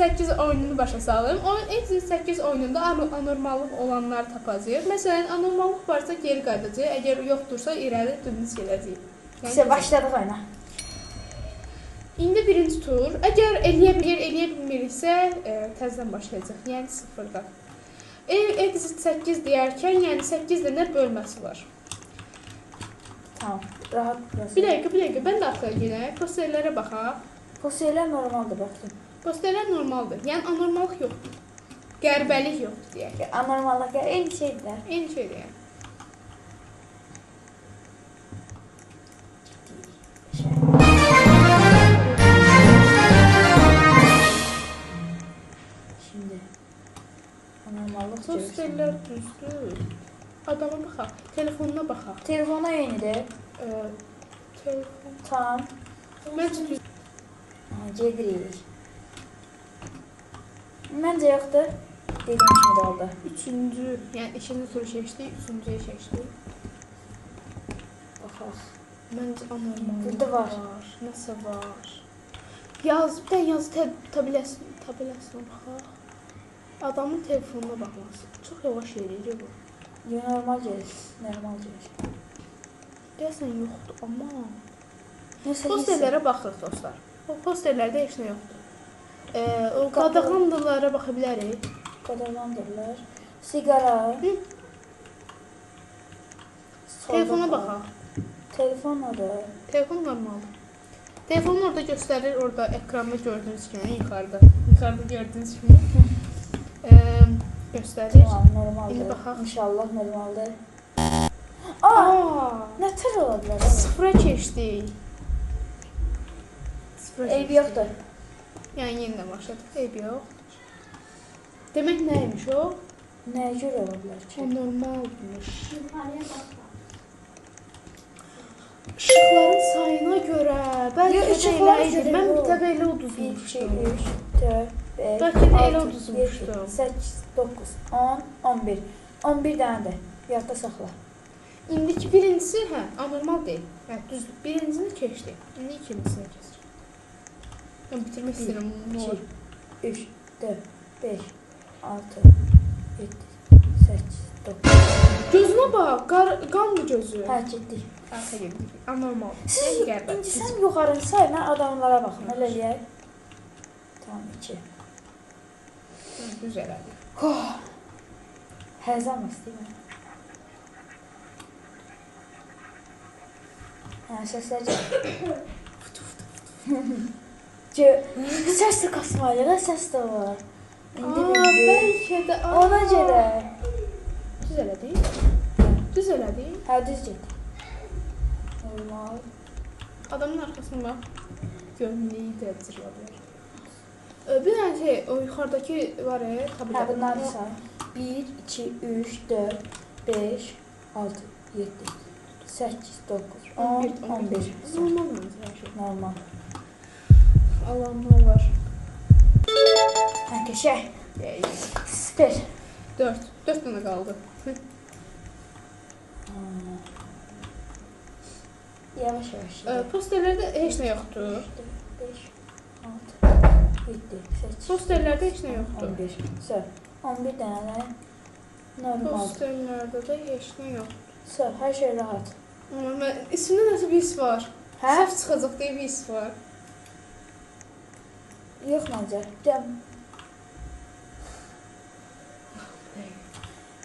Exit 8 oyununu başa salım. Exit 8 oyununda anormallıq olanlar tapacağıq. Məsələn, anormallıq varsa geri qayıdacaq. Əgər yoxdursa irəli dümdüz gedəcəyik. İşte başladıq oyuna. İndi birinci tur. Əgər eləyə bilmiriksə, təzədən başlayacaq. Yəni sıfırdan. Exit 8 deyərkən, yəni 8 dənə bölməsi var. Tamam, rahat burası. Bir dəqiqə, mən də axıra gedək. Posterlərə baxaq. Posterlər normaldır, baxdım. Posterlər normaldır. Yəni anormallıq yoxdur. Qərbəlik yoxdur deyək. Anormallıq eyni şeydir. Eyni şeydir yəni. Şimdi anormallıq Posterlər düzdür. Adama baxaq. Telefonuna baxaq. Telefona eynidir. Telefon. Tam. Məncə düz. Gedirik. Məncə yoxdur. Dediyim kimi də oldu. Üçüncü, yəni ikinci turu seçdik, üçüncüyə seçdik. Baxaq. Məncə anormal. Burada var. Nəsə var. Bir də yazı tabelasına baxaq. Adamın telefonuna baxması. Çox yavaş yeriyir bu. Normal gəlir. Normal gəlir. Deyəsən yoxdur, amma... Nəsə Posterlərə baxırıq dostlar. O posterlərdə heç nə yoxdur. O qadağandılara baxa bilərik. Qadağandırlar. Sigara. Telefona baxaq. Telefon odur. Telefon normaldır. Telefonu orada göstərir, orada ekranda gördüyünüz kimi, yuxarıda gördüyünüz kimi göstərir. Tamam, normaldır. İndi baxaq. İnşallah normaldır. Aa! Nətər ola bilər? Sıfıra keçdik. Eybi yoxdur. Yəni yenidən başladıq, eybi yox. Demək nəymiş o? Nəyə görə ola bilər ki? O normalmış. İşıqların sayına görə, bəlkə də elə idi. Mən bir də belə uduzmuşdum. 2, 3, 4, 5, Bəlkə də elə 6, 7, uduzmuşdum. 8, 9, 10, 11. 11 dənədir. Yadda saxla. İndiki birincisi, anormal deyil. Hə, düzdür. Birincisini keçdik. İndi ikincisini keçir. Mən bitirmək istəyirəm. 2, 3, 4, 5, 6, 7, 8, 9. Gözünə bax, qanlı gözü. Hə, getdik. Arxa gedik. Anormal. Siz indi sən yuxarı say, mən adamlara baxım. Elə eləyək. Tamam, 2. Düz elədik. Həzən istəyirəm. Hə, səslər gəlir. Səs də qasmayır, səs də var. Bəlkə də. Ona görə. Düz elədik. Düz elədik. Hə, düz getdik. Normal. Adamın arxasına bax. Gömləyi də cırla bilər. Bir dənə şey, o yuxarıdakı var ya, tabilə. Hə, bunlarsa 1, 2, 3, 4, 5, 6, 7, 8, 9, 10, 11. Normal məncə hər şey. Normal. Allah'ım ne var? Hə, qəşəng. Süper. 4 dənə qaldı. Yavaş yavaş. Posterlərdə heç nə yoxdur. 5, 6, 7, 8. Posterlərdə heç nə yoxdur. 11. Sör. 11 dənə normal. Posterlərdə də heç nə yoxdur. Sör, hər şey rahat. Amma isimdə nəsə bir his var. Hə? Səhv çıxacaq deyə bir his var. Yox məncə. Gəl.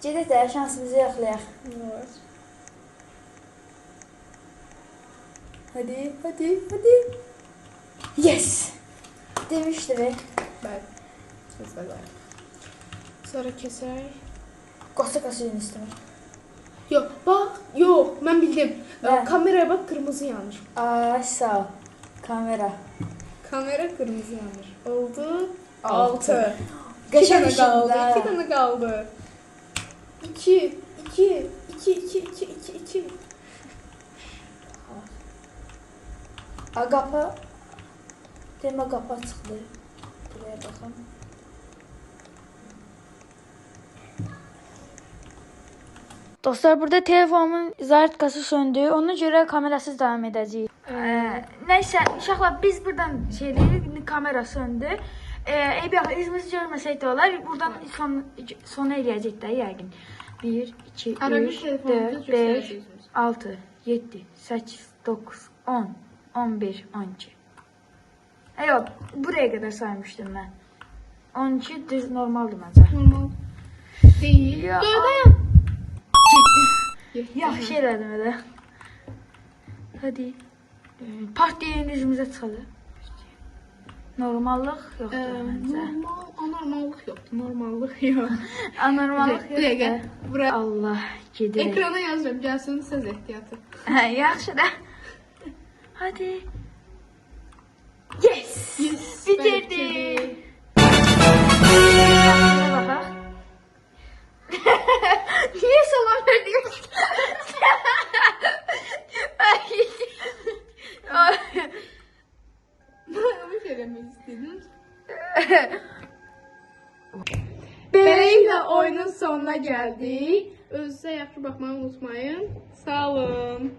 Gedək də şansımızı yoxlayaq. Nə var? Hadi, hadi, hadi. Yes! Demişdi be. Bəli. Sözdə var. Sonra kəsək. Qasa istəmir. Yox, bax. Yox, mən bildim. Nə? Kameraya bax, qırmızı yanır. Ay, sağ ol. Kamera. Kamera qırmızı yanır. Oldu. 6. 6. Qəşəng 2 dənə qaldı. işimdə. 2 dənə qaldı. 2. Qapa. Demə qapa çıxdı. Buraya baxım. Dostlar, burada telefonumun zaratkası söndü. Ona görə kamerasız devam edəcəyik. Nəysə, uşaqlar biz buradan şey deyirik, indi kamera söndü. Bir izimizi görmeseydi olar. Buradan sona eləyəcək də yəqin. 1, 2, Arada 3, telefonumuzu 4, 5, göstərəcəksiniz. 6, 7, 8, 9, 10, 11, 12. Yox, buraya qədər saymışdım mən. 12 düz normaldır məncə. Normal değil. Ya. Dördəyəm. Yaxşı elədim elə. Hadi. Part deyən üzümüzə çıxalım. Normallıq yoxdur məncə. Normal, anormallıq yoxdur. Normallıq yox. Anormallıq Bir dəqiqə. yoxdur. Bura Allah gedir. ekrana yazıram. Gəlsin söz ehtiyatı. Hə, yaxşı da. Hadi. Yes! Bitirdik. Baxaq. Niyə salam verdim? Bunu söylemek istedim. Beləliklə oyunun sonuna gəldik. Özünüzə yaxşı baxmayı unutmayın. Sağ olun.